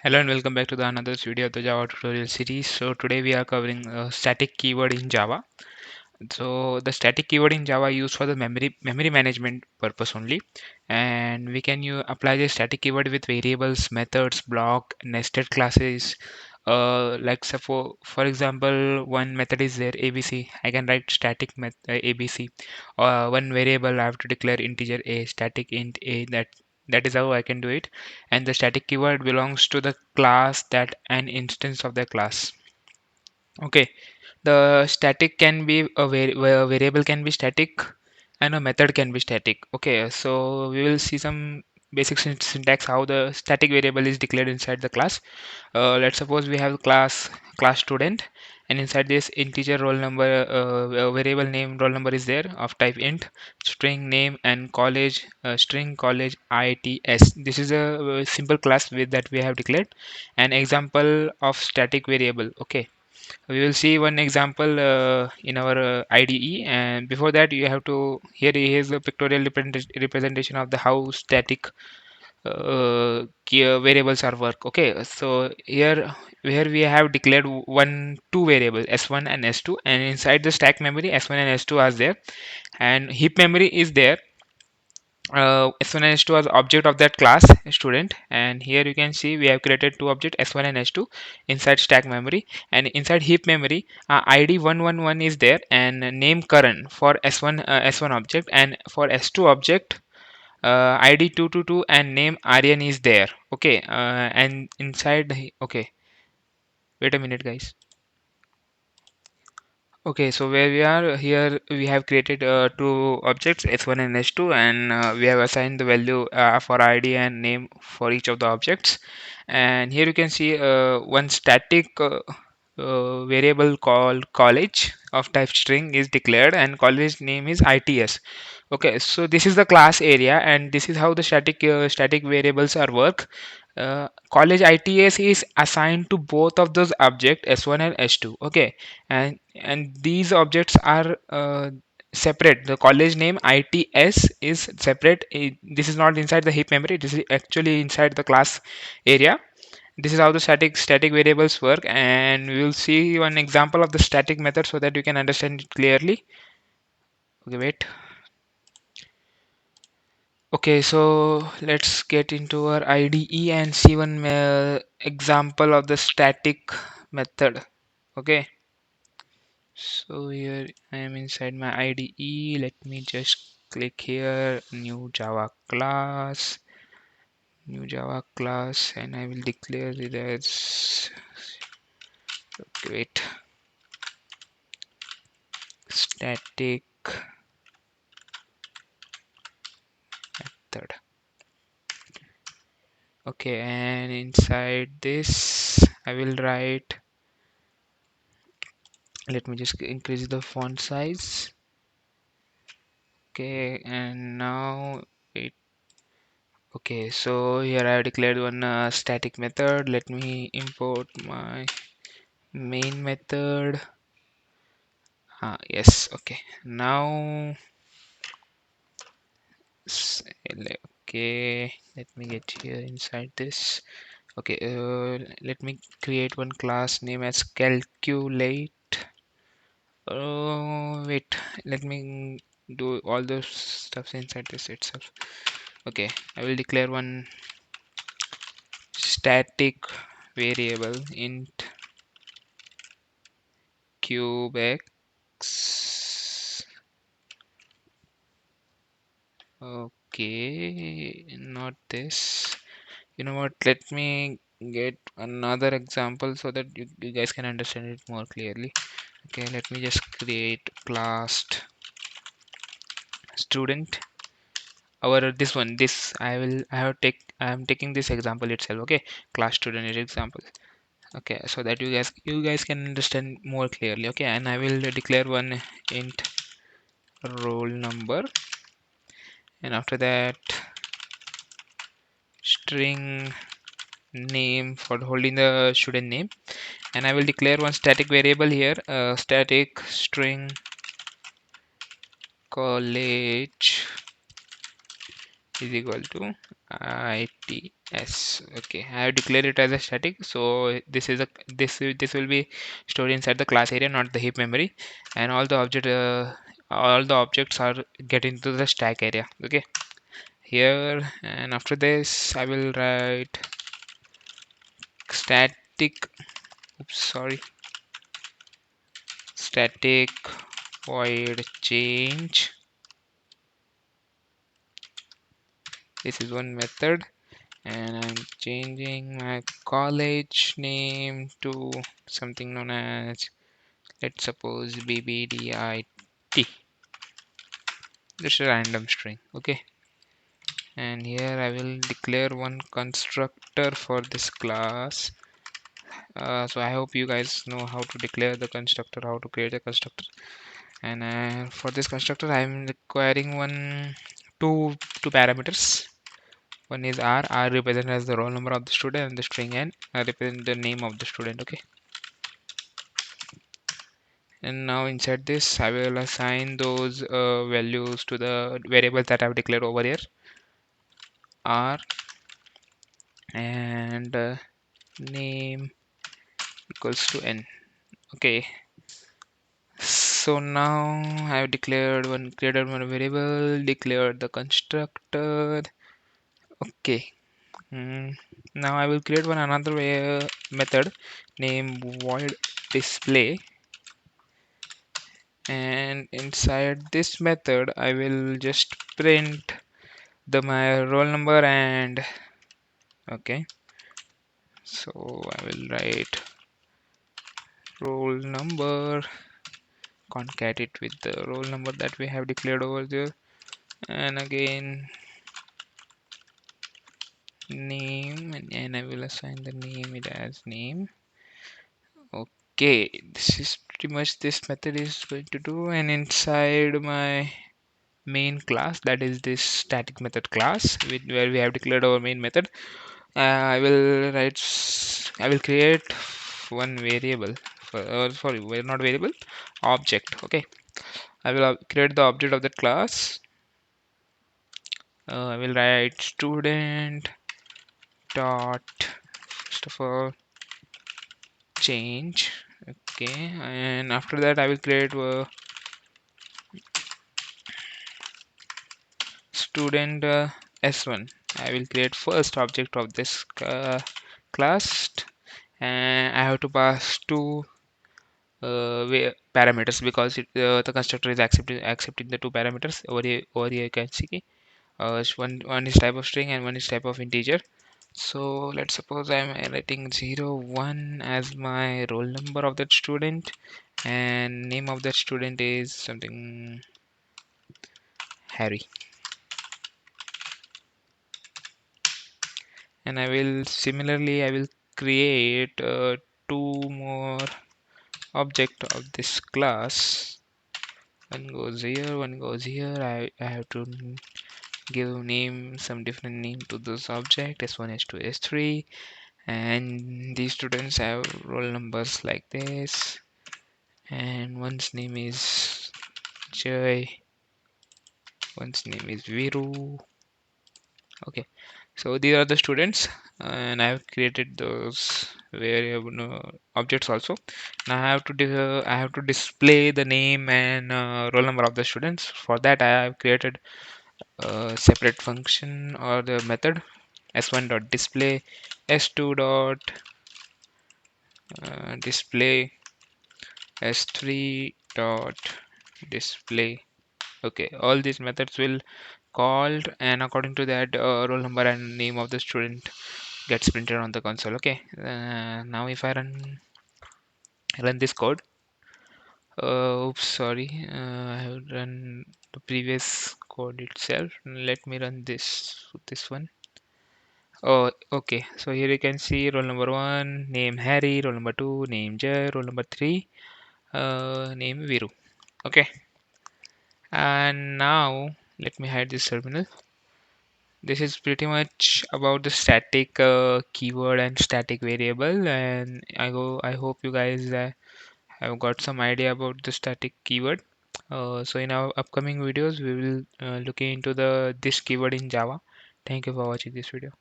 Hello and welcome back to the another video of the Java tutorial series. So today we are covering static keyword in Java. So the static keyword in Java used for the memory management purpose only, and we can apply the static keyword with variables, methods, block, nested classes. Like for example, one method is there ABC. I can write static ABC. One variable I have to declare integer a, static int a. That is how I can do it. And the static keyword belongs to the class that an instance of the class. Okay, the static can be a variable can be static and a method can be static. Okay, so we will see some basic syntax how the static variable is declared inside the class. Let's suppose we have class student, and inside this integer roll number, variable name roll number is there of type int, string name and college, string college its. This is a simple class with that we have declared an example of static variable. Okay, we will see one example in our IDE, and before that you have to here's a pictorial representation of the how static key variables are work. Okay, so here we have declared two variables s1 and s2, and inside the stack memory s1 and s2 are there, and heap memory is there. S1 and S2 as object of that class student, and here you can see we have created two objects S1 and S2 inside stack memory, and inside heap memory ID 111 is there, and name current for S1 object, and for S2 object ID 222 and name Aryan is there. Okay, and inside okay, wait a minute guys. Okay, so where we are here, we have created two objects S1 and S2, and we have assigned the value for ID and name for each of the objects. And here you can see one static variable called college of type string is declared, and college name is its. Okay, so this is the class area, and this is how the static variables are work. College its is assigned to both of those objects s1 and s2. Okay, and these objects are separate. The college name its is separate. This is not inside the heap memory, this is actually inside the class area. This is how the static variables work, and we will see one example of the static method so that you can understand it clearly. Okay, wait. Okay, so let's get into our IDE and see one example of the static method. Okay, so here I am inside my IDE. Let me just click here, new Java class, and I will declare it as, okay, wait, static method. Okay, and inside this I will write, let me just increase the font size. Okay, and now it, okay, so here I have declared one static method. Let me import my main method. Yes, okay, now okay, let me get here inside this. Okay, let me create one class name as calculate. Oh wait, let me do all those stuffs inside this itself. Okay, I will declare one static variable int cubex. Okay, not this. You know what, let me get another example so that you guys can understand it more clearly. Okay, let me just create class student. Our this one, this I am taking this example itself. Okay, class student is example. Okay, so that you guys can understand more clearly. Okay, and I will declare one int roll number, and after that string name for holding the student name, and I will declare one static variable here, static string college is equal to its. Okay, I have declared it as a static, so this will be stored inside the class area, not the heap memory, and all the objects are get into the stack area. Okay, here, and after this I will write static, oops, sorry, static void change. This is one method, and I'm changing my college name to something known as, let's suppose, BBDIT. Just a random string. Okay, and here I will declare one constructor for this class. So I hope you guys know how to declare the constructor, how to create a constructor. And for this constructor I'm requiring two parameters. One is R represents as the roll number of the student, and the string N represent the name of the student. Okay, and now inside this I will assign those values to the variables that I've declared over here, R and name equals to N. Okay, so now I've created one variable, declared the constructor. Okay, now I will create one another method named void display, and inside this method I will just print the my roll number. And okay, so I will write roll number, concat it with the roll number that we have declared over there, and again name, and I will assign the name it as name. Okay, this is pretty much this method is going to do. And inside my main class, that is this static method class where we have declared our main method, I will create one variable sorry, not variable, object. Okay, I will create the object of that class. I will write student dot, first of all, change. Okay, and after that I will create student s1. I will create first object of this class, and I have to pass two parameters, because the constructor is accepting the two parameters over here. Over here you can see one is type of string and one is type of integer. So let's suppose I'm writing 01 as my roll number of that student, and name of that student is something Harry. And I will create two more object of this class. One goes here, one goes here. I have to give name, some different name to this object, s1, s2, s3, and these students have roll numbers like this, and one's name is Jay, one's name is Viru. Okay, so these are the students, and I have created those variable objects also. Now I have to display the name and roll number of the students. For that I have created a separate function or the method s1 dot display, s2 dot display, s3 dot display. Okay, all these methods will called, and according to that roll number and name of the student gets printed on the console. Okay, now if I run this code, oops, sorry, I have run the previous code itself. Let me run this one. Oh, okay, so here you can see roll number 1 name Harry, roll number 2 name Jay, roll number 3 name Viru. Okay, and now let me hide this terminal. This is pretty much about the static keyword and static variable, and I hope you guys have got some idea about the static keyword. So in our upcoming videos we will look into the this keyword in Java, Thank you for watching this video.